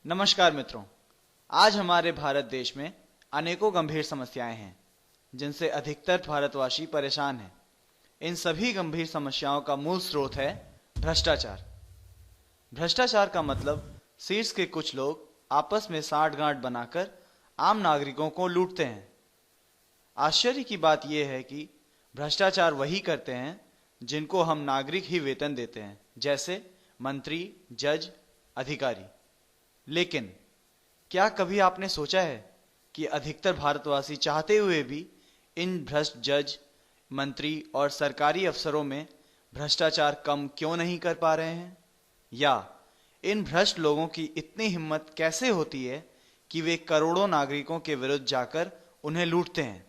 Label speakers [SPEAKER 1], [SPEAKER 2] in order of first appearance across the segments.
[SPEAKER 1] नमस्कार मित्रों। आज हमारे भारत देश में अनेकों गंभीर समस्याएं हैं जिनसे अधिकतर भारतवासी परेशान हैं। इन सभी गंभीर समस्याओं का मूल स्रोत है भ्रष्टाचार। भ्रष्टाचार का मतलब शीर्ष के कुछ लोग आपस में साठगांठ बनाकर आम नागरिकों को लूटते हैं। आश्चर्य की बात यह है कि भ्रष्टाचार वही करते हैं जिनको हम नागरिक ही वेतन देते हैं, जैसे मंत्री, जज, अधिकारी। लेकिन क्या कभी आपने सोचा है कि अधिकतर भारतवासी चाहते हुए भी इन भ्रष्ट जज, मंत्री और सरकारी अफसरों में भ्रष्टाचार कम क्यों नहीं कर पा रहे हैं? या इन भ्रष्ट लोगों की इतनी हिम्मत कैसे होती है कि वे करोड़ों नागरिकों के विरुद्ध जाकर उन्हें लूटते हैं?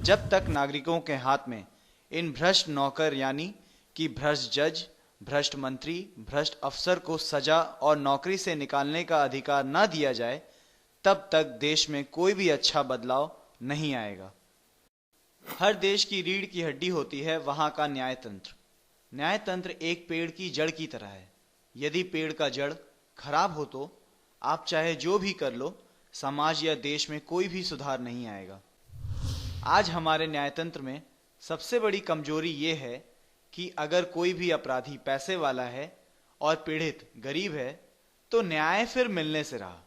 [SPEAKER 1] जब तक नागरिकों के हाथ में इन भ्रष्ट नौकर यानी कि भ्रष्ट जज, भ्रष्ट मंत्री, भ्रष्ट अफसर को सजा और नौकरी से निकालने का अधिकार न दिया जाए, तब तक देश में कोई भी अच्छा बदलाव नहीं आएगा। हर देश की रीढ़ की हड्डी होती है वहां का न्यायतंत्र। न्यायतंत्र एक पेड़ की जड़ की तरह है। यदि पेड़ का जड़ खराब हो तो आप चाहे जो भी कर लो, समाज या देश में कोई भी सुधार नहीं आएगा। आज हमारे न्यायतंत्र में सबसे बड़ी कमजोरी ये है कि अगर कोई भी अपराधी पैसे वाला है और पीड़ित गरीब है तो न्याय फिर मिलने से रहा।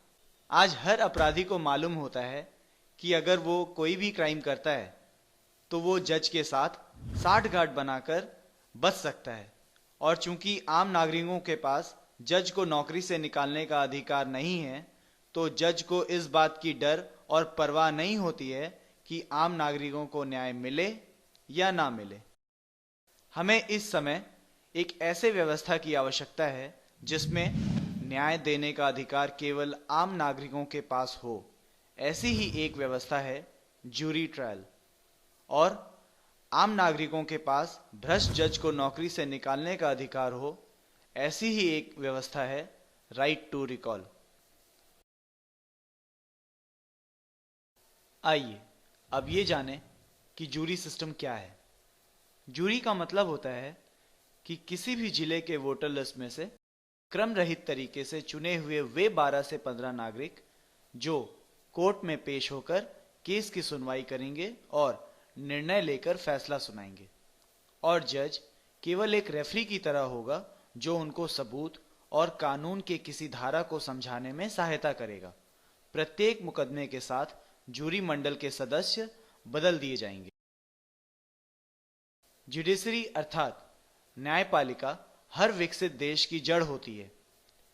[SPEAKER 1] आज हर अपराधी को मालूम होता है कि अगर वो कोई भी क्राइम करता है तो वो जज के साथ साठगांठ बनाकर बच सकता है, और चूंकि आम नागरिकों के पास जज को नौकरी से निकालने का अधिकार नहीं है, तो जज को इस बात की डर और परवाह नहीं होती है कि आम नागरिकों को न्याय मिले या ना मिले। हमें इस समय एक ऐसे व्यवस्था की आवश्यकता है जिसमें न्याय देने का अधिकार केवल आम नागरिकों के पास हो। ऐसी ही एक व्यवस्था है जूरी ट्रायल, और आम नागरिकों के पास भ्रष्ट जज को नौकरी से निकालने का अधिकार हो। ऐसी ही एक व्यवस्था है राइट टू रिकॉल। आइए अब ये जानें कि जूरी सिस्टम क्या है। जूरी का मतलब होता है कि किसी भी जिले के वोटर लिस्ट में से क्रम रहित तरीके से चुने हुए वे 12 से 15 नागरिक जो कोर्ट में पेश होकर केस की सुनवाई करेंगे और निर्णय लेकर फैसला सुनाएंगे, और जज केवल एक रेफरी की तरह होगा जो उनको सबूत और कानून के किसी धारा को समझाने में सहायता करेगा। प्रत्येक मुकदमे के साथ जूरी मंडल के सदस्य बदल दिए जाएंगे। जुडिशरी अर्थात न्यायपालिका हर विकसित देश की जड़ होती है।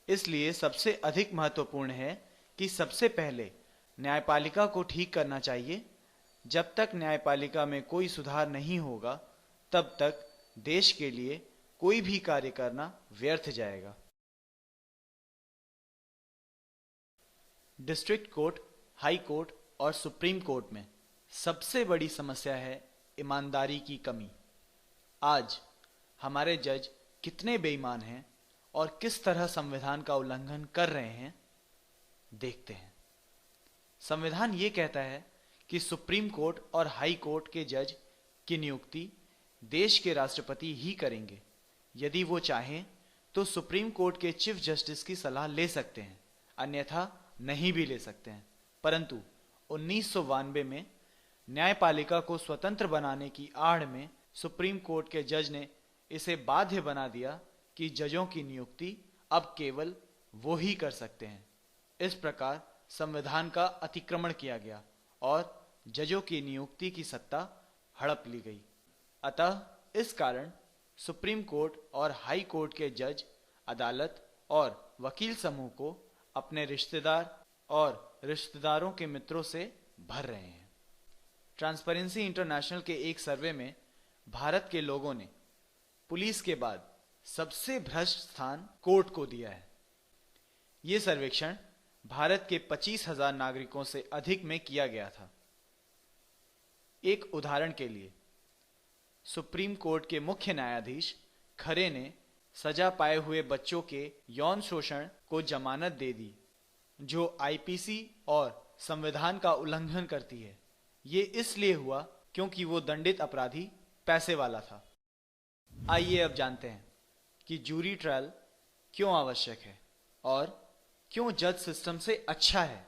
[SPEAKER 1] इसलिए सबसे अधिक महत्वपूर्ण है कि सबसे पहले न्यायपालिका को ठीक करना चाहिए। जब तक न्यायपालिका में कोई सुधार नहीं होगा, तब तक देश के लिए कोई भी कार्य करना व्यर्थ जाएगा। डिस्ट्रिक्ट कोर्ट, हाई कोर्ट और सुप्रीम कोर्ट में सबसे बड़ी समस्या है ईमानदारी की कमी। आज हमारे जज कितने बेईमान हैं और किस तरह संविधान का उल्लंघन कर रहे हैं, देखते हैं। संविधान ये कहता है कि सुप्रीम कोर्ट और हाई कोर्ट के जज की नियुक्ति देश के राष्ट्रपति ही करेंगे। यदि वो चाहें तो सुप्रीम कोर्ट के चीफ जस्टिस की सलाह ले सकते हैं, अन्यथा नहीं भी ले सकते हैं। परंतु 1992 में न्यायपालिका को स्वतंत्र बनाने की आड़ में सुप्रीम कोर्ट के जज ने इसे बाध्य बना दिया कि जजों की नियुक्ति अब केवल वो ही कर सकते हैं। इस प्रकार संविधान का अतिक्रमण किया गया और जजों की नियुक्ति की सत्ता हड़प ली गई। अतः इस कारण सुप्रीम कोर्ट और हाई कोर्ट के जज अदालत और वकील समूह को अपने रिश्तेदार और रिश्तेदारों के मित्रों से भर रहे हैं। ट्रांसपेरेंसी इंटरनेशनल के एक सर्वे में भारत के लोगों ने पुलिस के बाद सबसे भ्रष्ट स्थान कोर्ट को दिया है। यह सर्वेक्षण भारत के 25,000 नागरिकों से अधिक में किया गया था। एक उदाहरण के लिए, सुप्रीम कोर्ट के मुख्य न्यायाधीश खरे ने सजा पाए हुए बच्चों के यौन शोषण को जमानत दे दी, जो आईपीसी और संविधान का उल्लंघन करती है। ये इसलिए हुआ क्योंकि वो दंडित अपराधी पैसे वाला था। आइए अब जानते हैं कि जूरी ट्रायल क्यों आवश्यक है और क्यों जज सिस्टम से अच्छा है?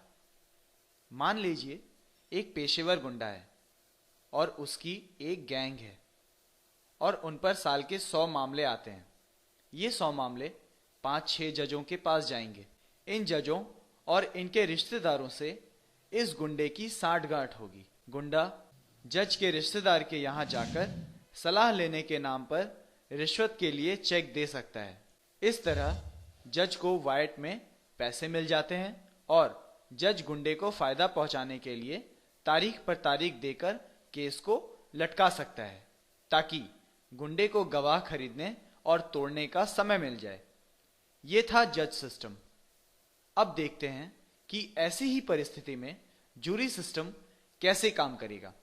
[SPEAKER 1] मान लीजिए एक पेशेवर गुंडा है और उसकी एक गैंग है और उन पर साल के 100 मामले आते हैं। ये 100 मामले 5-6 जजों के पास जाएंगे। इन जजों और इनके रिश्तेदारों से इस गुंडे की सांठगांठ होगी। गुंडा जज के रिश्तेदार के यहां जाकर सलाह लेने के नाम पर रिश्वत के लिए चेक दे सकता है। इस तरह जज को वायट में पैसे मिल जाते हैं और जज गुंडे को फायदा पहुंचाने के लिए तारीख पर तारीख देकर केस को लटका सकता है ताकि गुंडे को गवाह खरीदने और तोड़ने का समय मिल जाए। यह था जज सिस्टम। अब देखते हैं कि ऐसी ही परिस्थिति में जूरी सिस्टम कैसे काम करेगा।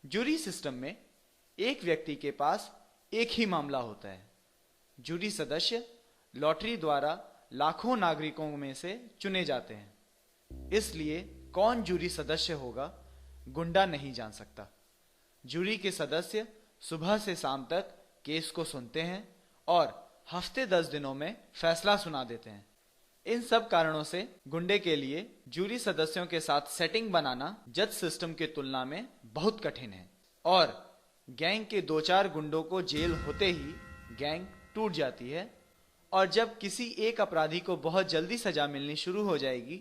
[SPEAKER 1] जूरी सिस्टम में एक व्यक्ति के पास एक ही मामला होता है। जूरी सदस्य लॉटरी द्वारा लाखों नागरिकों में से चुने जाते हैं, इसलिए कौन जूरी सदस्य होगा गुंडा नहीं जान सकता। जूरी के सदस्य सुबह से शाम तक केस को सुनते हैं और हफ्ते 10 दिनों में फैसला सुना देते हैं। इन सब कारणों से गुंडे के लिए जूरी सदस्यों के साथ सेटिंग बनाना जज सिस्टम के तुलना में बहुत कठिन है और गैंग के 2-4 गुंडों को जेल होते ही गैंग टूट जाती है और जब किसी एक अपराधी को बहुत जल्दी सजा मिलनी शुरू हो जाएगी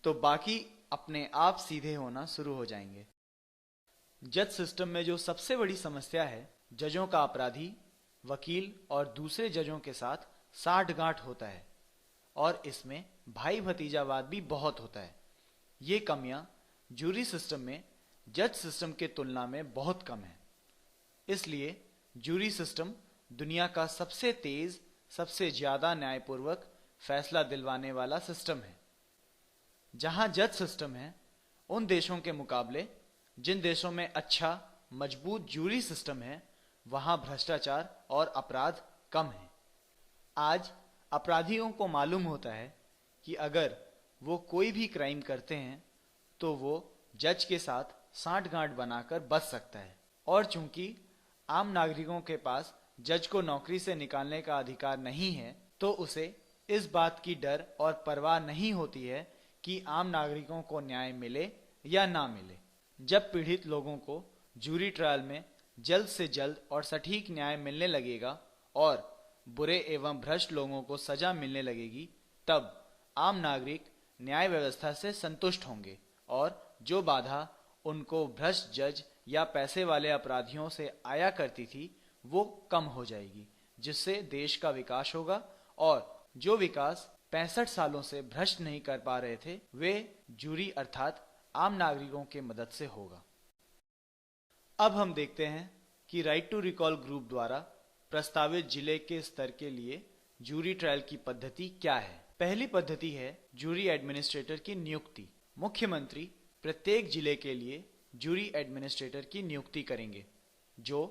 [SPEAKER 1] तो बाकी अपने आप सीधे होना शुरू हो जाएंगे। जज सिस्टम में जो सबसे बड़ी समस्या है, जजों का अपराधी, वकील और दूसरे जजों के साथ सांठगांठ होता है और इसमें भाई भतीजावाद भी बहुत होता है। ये कमियां जूरी सिस्टम में जज सिस्टम के तुलना में बहुत कम है। इसलिए जूरी सिस्टम दुनिया का सबसे तेज, सबसे ज्यादा न्यायपूर्वक फैसला दिलवाने वाला सिस्टम है। जहां जज सिस्टम है, उन देशों के मुकाबले जिन देशों में अच्छा मजबूत जूरी सिस्टम है, वहां भ्रष्टाचार और अपराध कम है। आज अपराधियों को मालूम होता है कि अगर वो कोई भी क्राइम करते हैं तो वो जज के साथ सांठगांठ बनाकर बच सकता है और चूंकि आम नागरिकों के पास जज को नौकरी से निकालने का अधिकार नहीं है, तो उसे इस बात की डर और परवाह नहीं होती है कि आम नागरिकों को न्याय मिले या ना मिले। जब पीड़ित लोगों को जूरी ट्रायल में जल्द से जल्द और सटीक न्याय मिलने लगेगा और बुरे एवं भ्रष्ट लोगों को सजा मिलने लगेगी, तब आम नागरिक न्याय व्यवस्था से संतुष्ट होंगे और जो बाधा उनको भ्रष्ट जज या पैसे वाले अपराधियों से आया करती थी वो कम हो जाएगी, जिससे देश का विकास होगा और जो विकास 65 सालों से भ्रष्ट नहीं कर पा रहे थे वे जूरी अर्थात आम नागरिकों के मदद से होगा। अब हम देखते हैं कि राइट टू रिकॉल ग्रुप द्वारा प्रस्तावित जिले के स्तर के लिए जूरी ट्रायल की पद्धति क्या है। पहली पद्धति है जूरी एडमिनिस्ट्रेटर की नियुक्ति। मुख्यमंत्री प्रत्येक जिले के लिए जूरी एडमिनिस्ट्रेटर की नियुक्ति करेंगे जो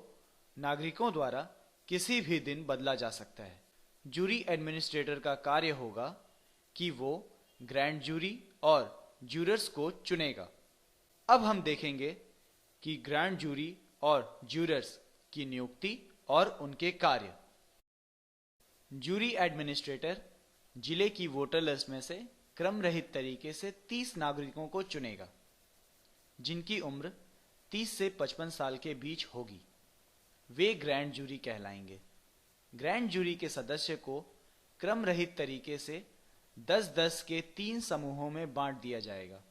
[SPEAKER 1] नागरिकों द्वारा किसी भी दिन बदला जा सकता है। जूरी एडमिनिस्ट्रेटर का कार्य होगा कि वो ग्रैंड जूरी और जूरर्स को चुनेगा। अब हम देखेंगे कि ग्रैंड जूरी और जूरर्स की नियुक्ति और उनके कार्य। जूरी एडमिनिस्ट्रेटर जिले की वोटर लिस्ट में से क्रम रहित तरीके से 30 नागरिकों को चुनेगा जिनकी उम्र 30 से 55 साल के बीच होगी। वे ग्रैंड जूरी कहलाएंगे। ग्रैंड जूरी के सदस्य को क्रम रहित तरीके से 10-10 के 3 समूहों में बांट दिया जाएगा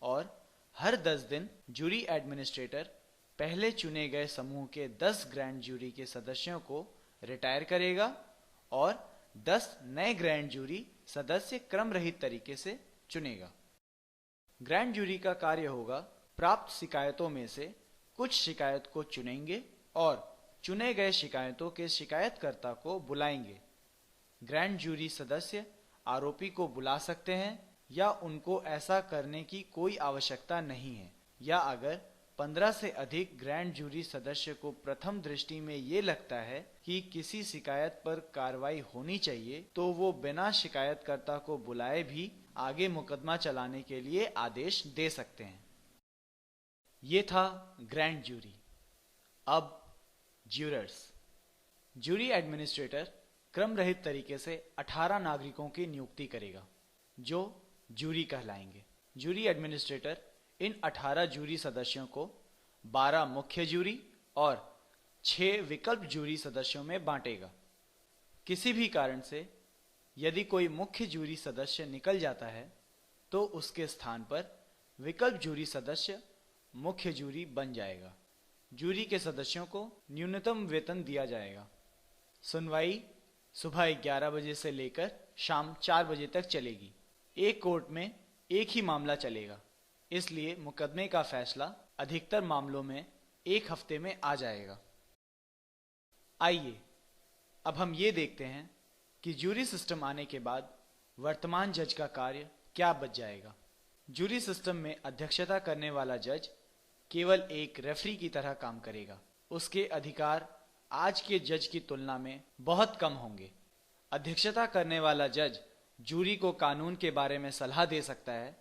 [SPEAKER 1] और हर 10 दिन जूरी एडमिनिस्ट्रेटर पहले चुने गए समूह के 10 ग्रैंड जूरी के सदस्यों को रिटायर करेगा और 10 नए ग्रैंड जूरी सदस्य क्रम रहित तरीके से चुनेगा। ग्रैंड जूरी का कार्य होगा प्राप्त शिकायतों में से कुछ शिकायत को चुनेंगे और चुने गए शिकायतों के शिकायतकर्ता को बुलाएंगे। ग्रैंड जूरी सदस्य आरोपी को बुला सकते हैं या उनको ऐसा करने की कोई आवश्यकता नहीं है, या अगर 15 से अधिक ग्रैंड जूरी सदस्य को प्रथम दृष्टि में ये लगता है कि किसी शिकायत पर कार्रवाई होनी चाहिए तो वो बिना शिकायतकर्ता को बुलाए भी आगे मुकदमा चलाने के लिए आदेश दे सकते हैं। ये था ग्रैंड जूरी। अब ज्यूरर्स। जूरी एडमिनिस्ट्रेटर क्रम रहित तरीके से 18 नागरिकों की नियुक्ति करेगा जो जूरी कहलाएंगे। जूरी एडमिनिस्ट्रेटर इन 18 जूरी सदस्यों को 12 मुख्य जूरी और 6 विकल्प जूरी सदस्यों में बांटेगा। किसी भी कारण से यदि कोई मुख्य जूरी सदस्य निकल जाता है तो उसके स्थान पर विकल्प जूरी सदस्य मुख्य जूरी बन जाएगा। जूरी के सदस्यों को न्यूनतम वेतन दिया जाएगा। सुनवाई सुबह 11 बजे से लेकर शाम 4 बजे तक चलेगी। एक कोर्ट में एक ही मामला चलेगा, इसलिए मुकदमे का फैसला अधिकतर मामलों में 1 हफ्ते में आ जाएगा। आइए अब हम ये देखते हैं कि जूरी सिस्टम आने के बाद वर्तमान जज का कार्य क्या बच जाएगा। जूरी सिस्टम में अध्यक्षता करने वाला जज केवल एक रेफरी की तरह काम करेगा। उसके अधिकार आज के जज की तुलना में बहुत कम होंगे। अध्यक्षता करने वाला जज जूरी को कानून के बारे में सलाह दे सकता है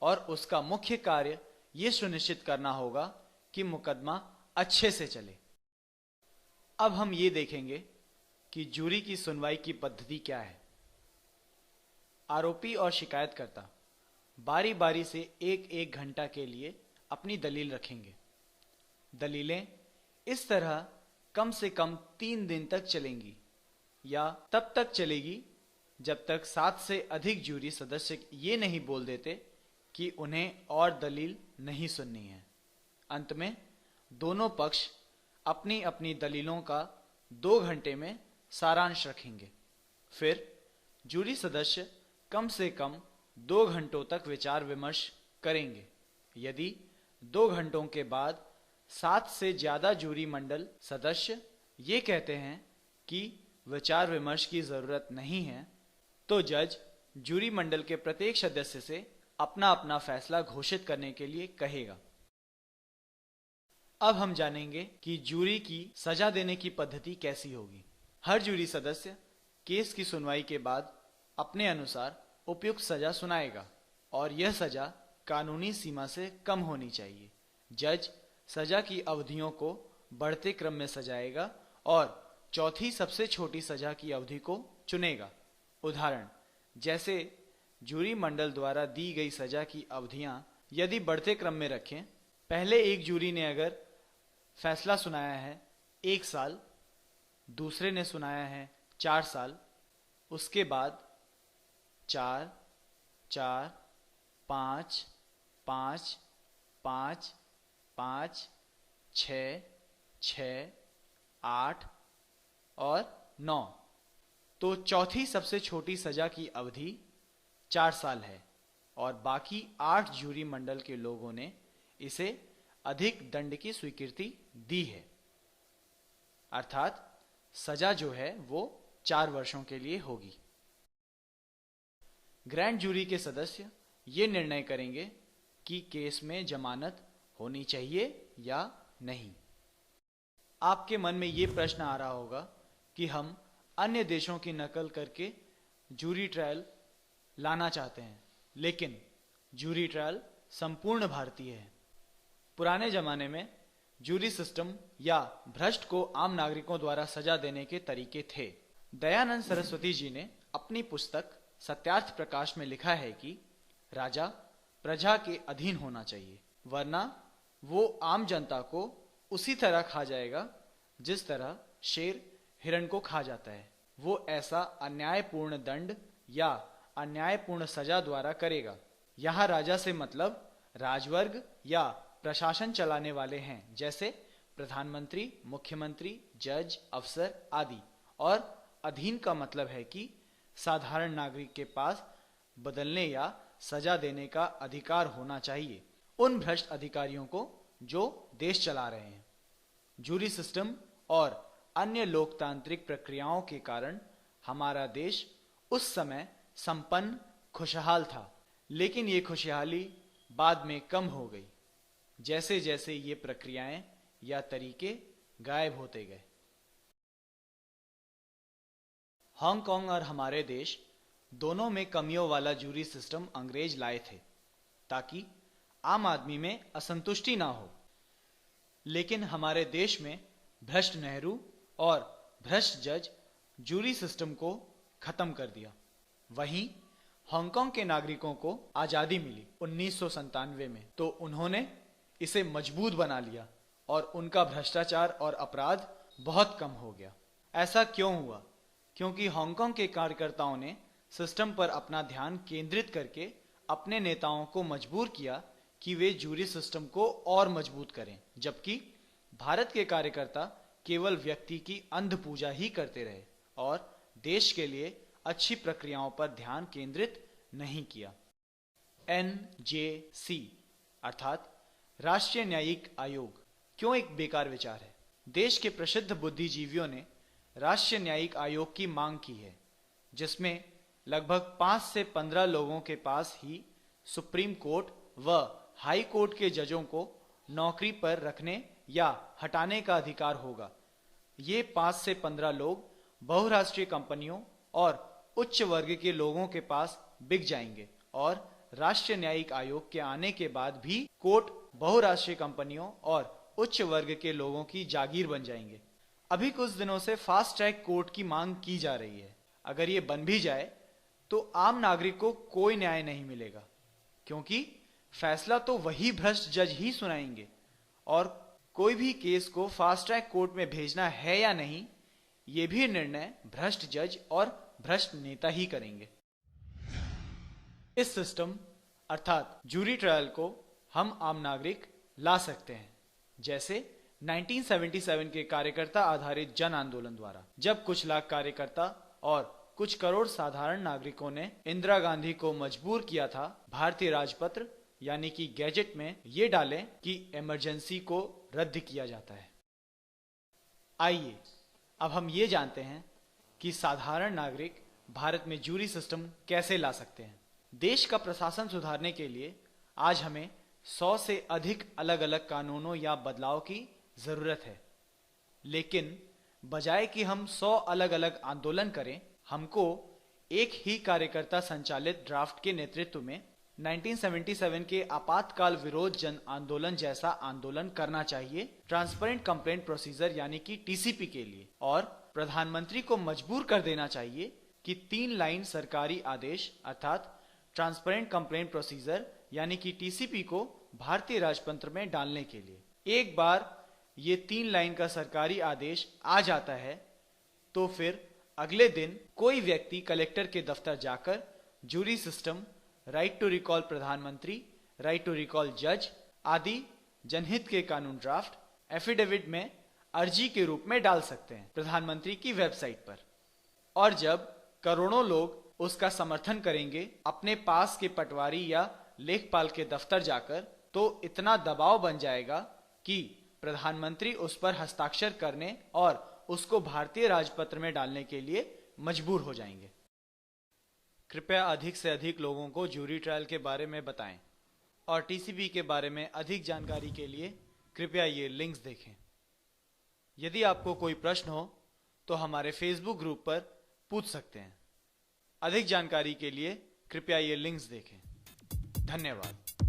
[SPEAKER 1] और उसका मुख्य कार्य यह सुनिश्चित करना होगा कि मुकदमा अच्छे से चले। अब हम ये देखेंगे कि जूरी की सुनवाई की पद्धति क्या है। आरोपी और शिकायतकर्ता बारी बारी से एक घंटा के लिए अपनी दलील रखेंगे। दलीलें इस तरह कम से कम 3 दिन तक चलेंगी या तब तक चलेगी जब तक 7 से अधिक जूरी सदस्य ये नहीं बोल देते कि उन्हें और दलील नहीं सुननी है। अंत में दोनों पक्ष अपनी अपनी दलीलों का 2 घंटे में सारांश रखेंगे। फिर जूरी सदस्य कम से कम 2 घंटों तक विचार विमर्श करेंगे। यदि 2 घंटों के बाद 7 से ज्यादा जूरी मंडल सदस्य ये कहते हैं कि विचार विमर्श की जरूरत नहीं है, तो जज जूरी मंडल के प्रत्येक सदस्य से अपना अपना फैसला घोषित करने के लिए कहेगा। अब हम जानेंगे कि जूरी की सजा देने की पद्धति कैसी होगी। हर जूरी सदस्य केस की सुनवाई के बाद अपने अनुसार उपयुक्त सजा सुनाएगा और यह सजा कानूनी सीमा से कम होनी चाहिए। जज सजा की अवधियों को बढ़ते क्रम में सजाएगा और चौथी सबसे छोटी सजा की अवधि को चुनेगा। उदाहरण जैसे जूरी मंडल द्वारा दी गई सजा की अवधियां यदि बढ़ते क्रम में रखें, पहले एक जूरी ने अगर फैसला सुनाया है 1 साल, दूसरे ने सुनाया है 4 साल, उसके बाद 4, 4, 5, 5, 5, 5, 6, 6, 8 और 9, तो चौथी सबसे छोटी सजा की अवधि 4 साल है और बाकी 8 जूरी मंडल के लोगों ने इसे अधिक दंड की स्वीकृति दी है। अर्थात सजा जो है वो 4 वर्षों के लिए होगी। ग्रैंड जूरी के सदस्य ये निर्णय करेंगे कि केस में जमानत होनी चाहिए या नहीं। आपके मन में ये प्रश्न आ रहा होगा कि हम अन्य देशों की नकल करके जूरी ट्रायल लाना चाहते हैं, लेकिन जूरी ट्रायल संपूर्ण भारतीय है। पुराने जमाने में जूरी सिस्टम या भ्रष्ट को आम नागरिकों द्वारा सजा देने के तरीके थे। दयानंद सरस्वती जी ने अपनी पुस्तक सत्यार्थ प्रकाश में लिखा है कि राजा प्रजा के अधीन होना चाहिए, वरना वो आम जनता को उसी तरह खा जाएगा जिस तरह शेर हिरण को खा जाता है। वो ऐसा अन्यायपूर्ण दंड या अन्यायपूर्ण सजा द्वारा करेगा। यहाँ राजा से मतलब राजवर्ग या प्रशासन चलाने वाले हैं, जैसे प्रधानमंत्री, मुख्यमंत्री, जज, अफसर आदि। और अधीन का मतलब है कि साधारण नागरिक के पास बदलने या सजा देने का अधिकार होना चाहिए उन भ्रष्ट अधिकारियों को जो देश चला रहे हैं। जूरी सिस्टम और अन्य लोकतांत्रिक प्रक्रियाओं के कारण हमारा देश उस समय संपन्न, खुशहाल था, लेकिन ये खुशहाली बाद में कम हो गई जैसे जैसे ये प्रक्रियाएं या तरीके गायब होते गए। हांगकांग और हमारे देश दोनों में कमियों वाला जूरी सिस्टम अंग्रेज लाए थे ताकि आम आदमी में असंतुष्टि ना हो, लेकिन हमारे देश में भ्रष्ट नेहरू और भ्रष्ट जज जूरी सिस्टम को खत्म कर दिया। वहीं हांगकांग के नागरिकों को आजादी मिली 1997 में, तो उन्होंने इसे मजबूत बना लिया और उनका भ्रष्टाचार और अपराध बहुत कम हो गया। ऐसा क्यों हुआ? क्योंकि हांगकांग के कार्यकर्ताओं ने सिस्टम पर अपना ध्यान केंद्रित करके अपने नेताओं को मजबूर किया कि वे जूरी सिस्टम को और मजबूत करें, जबकि भारत के कार्यकर्ता केवल व्यक्ति की अंध पूजा ही करते रहे और देश के लिए अच्छी प्रक्रियाओं पर ध्यान केंद्रित नहीं किया। NJC अर्थात राष्ट्रीय न्यायिक आयोग क्यों एक बेकार विचार है? देश के प्रसिद्ध बुद्धिजीवियों ने राष्ट्रीय न्यायिक आयोग की मांग की है, जिसमें लगभग 5 से 15 लोगों के पास ही सुप्रीम कोर्ट व हाई कोर्ट के जजों को नौकरी पर रखने या हटाने का अधिकार होगा। ये 5 से 15 लोग बहुराष्ट्रीय कंपनियों और उच्च वर्ग के लोगों के पास बिक जाएंगे और राष्ट्रीय न्यायिक आयोग के आने के बाद भी कोर्ट बहुराष्ट्रीय कंपनियों और उच्च वर्ग के लोगों की जागीर बन जाएंगे। अभी कुछ दिनों से फास्ट ट्रैक कोर्ट की मांग की जा रही है। अगर ये बन भी जाए तो आम नागरिक को कोई न्याय नहीं मिलेगा, क्योंकि फैसला तो वही भ्रष्ट जज ही सुनाएंगे और कोई भी केस को फास्ट ट्रैक कोर्ट में भेजना है या नहीं, ये भी निर्णय भ्रष्ट जज और भ्रष्ट नेता ही करेंगे। इस सिस्टम अर्थात जूरी ट्रायल को हम आम नागरिक ला सकते हैं, जैसे 1977 के कार्यकर्ता आधारित जन आंदोलन द्वारा, जब कुछ लाख कार्यकर्ता और कुछ करोड़ साधारण नागरिकों ने इंदिरा गांधी को मजबूर किया था भारतीय राजपत्र यानी कि गैजेट में ये डालें कि इमरजेंसी को रद्द किया जाता है। आइए अब हम ये जानते हैं कि साधारण नागरिक भारत में जूरी सिस्टम कैसे ला सकते हैं। देश का प्रशासन सुधारने के लिए आज हमें 100 से अधिक अलग अलग कानूनों या बदलाव की जरूरत है, लेकिन बजाय कि हम 100 अलग अलग आंदोलन करें, हमको एक ही कार्यकर्ता संचालित ड्राफ्ट के नेतृत्व में 1977 के आपातकाल विरोध जन आंदोलन जैसा आंदोलन करना चाहिए, ट्रांसपेरेंट कंप्लेंट प्रोसीजर यानी कि TCP के लिए, और प्रधानमंत्री को मजबूर कर देना चाहिए कि 3 लाइन सरकारी आदेश अर्थात ट्रांसपेरेंट कंप्लेंट प्रोसीजर यानी कि TCP को भारतीय राजतंत्र में डालने के लिए। एक बार ये 3 लाइन का सरकारी आदेश आ जाता है तो फिर अगले दिन कोई व्यक्ति कलेक्टर के दफ्तर जाकर jury system, right to recall प्रधानमंत्री, राइट टू रिकॉल जज आदि जनहित के कानून ड्राफ्ट एफिडेविट में अर्जी के रूप में डाल सकते हैं प्रधानमंत्री की वेबसाइट पर। और जब करोड़ों लोग उसका समर्थन करेंगे अपने पास के पटवारी या लेखपाल के दफ्तर जाकर, तो इतना दबाव बन जाएगा कि प्रधानमंत्री उस पर हस्ताक्षर करने और उसको भारतीय राजपत्र में डालने के लिए मजबूर हो जाएंगे। कृपया अधिक से अधिक लोगों को जूरी ट्रायल के बारे में बताएं और TCP के बारे में अधिक जानकारी के लिए कृपया ये लिंक्स देखें। यदि आपको कोई प्रश्न हो तो हमारे फेसबुक ग्रुप पर पूछ सकते हैं। अधिक जानकारी के लिए कृपया ये लिंक्स देखें। धन्यवाद।